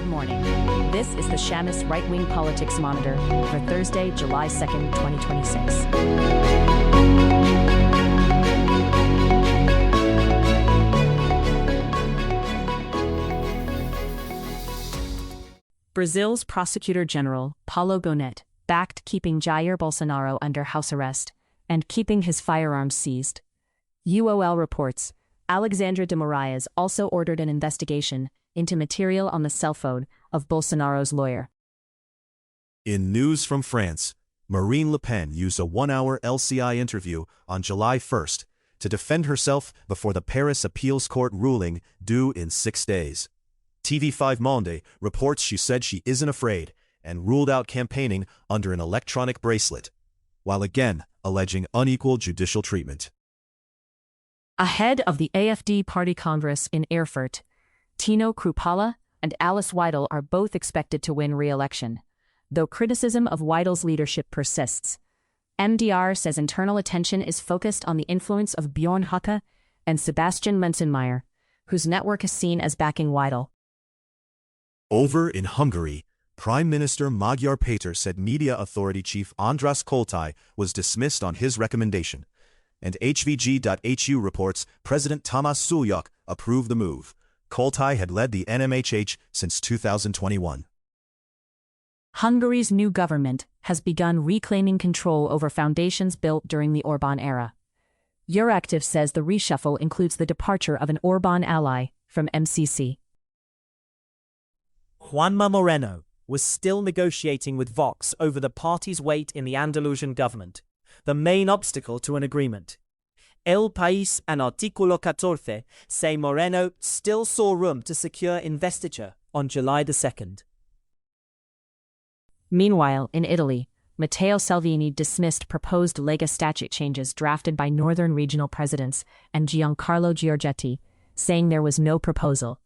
Good morning. This is the Shammas Right-Wing Politics Monitor for Thursday, July 2nd, 2026. Brazil's Prosecutor General, Paulo Gonet, backed keeping Jair Bolsonaro under house arrest and keeping his firearms seized. UOL reports, Alexandra de Moraes also ordered an investigation into material on the cell phone of Bolsonaro's lawyer. In news from France, Marine Le Pen used a one-hour LCI interview on July 1st to defend herself before the Paris Appeals Court ruling due in 6 days. TV5 Monde reports she said she isn't afraid and ruled out campaigning under an electronic bracelet, while again alleging unequal judicial treatment. Ahead of the AfD Party Congress in Erfurt, Tino Kruppala and Alice Weidel are both expected to win re-election, though criticism of Weidel's leadership persists. MDR says internal attention is focused on the influence of Bjorn Höcke and Sebastian Menzenmeier, whose network is seen as backing Weidel. Over in Hungary, Prime Minister Magyar Péter said media authority chief András Koltai was dismissed on his recommendation, and hvg.hu reports President Tamás Sulyok approved the move. Koltai had led the NMHH since 2021. Hungary's new government has begun reclaiming control over foundations built during the Orbán era. Euractiv says the reshuffle includes the departure of an Orbán ally from MCC. Juanma Moreno was still negotiating with Vox over the party's weight in the Andalusian government, the main obstacle to an agreement. El País and Artículo 14 say Moreno still saw room to secure investiture on July 2nd. Meanwhile, in Italy, Matteo Salvini dismissed proposed Lega statute changes drafted by Northern Regional Presidents and Giancarlo Giorgetti, saying there was no proposal.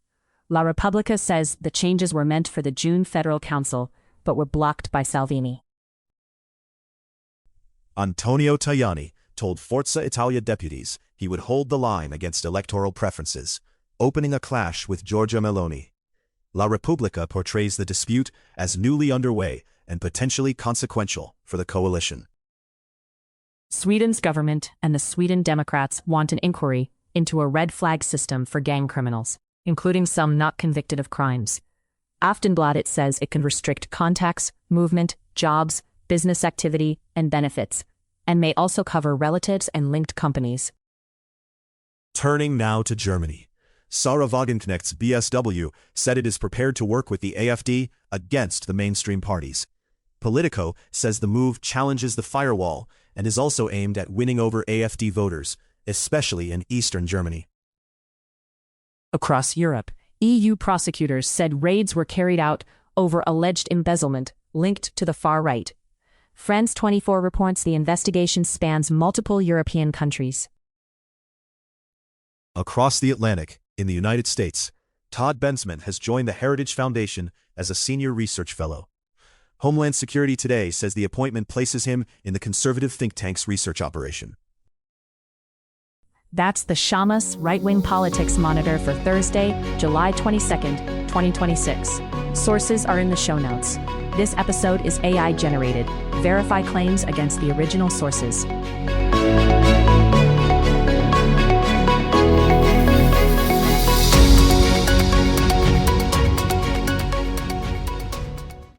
La Repubblica says the changes were meant for the June Federal Council, but were blocked by Salvini. Antonio Tajani told Forza Italia deputies he would hold the line against electoral preferences, opening a clash with Giorgia Meloni. La Repubblica portrays the dispute as newly underway and potentially consequential for the coalition. Sweden's government and the Sweden Democrats want an inquiry into a red flag system for gang criminals, including some not convicted of crimes. Aftonbladet says it can restrict contacts, movement, jobs, business activity, and benefits, and may also cover relatives and linked companies. Turning now to Germany, Sarah Wagenknecht's BSW said it is prepared to work with the AfD against the mainstream parties. Politico says the move challenges the firewall and is also aimed at winning over AfD voters, especially in eastern Germany. Across Europe, EU prosecutors said raids were carried out over alleged embezzlement linked to the far right. France 24 reports the investigation spans multiple European countries. Across the Atlantic, in the United States, Todd B has joined the Heritage Foundation as a senior research fellow. Homeland Security Today says the appointment places him in the conservative think tank's research operation. That's the Shammas Right-Wing Politics Monitor for Thursday, July 22nd, 2026. Sources are in the show notes. This episode is AI generated. Verify claims against the original sources.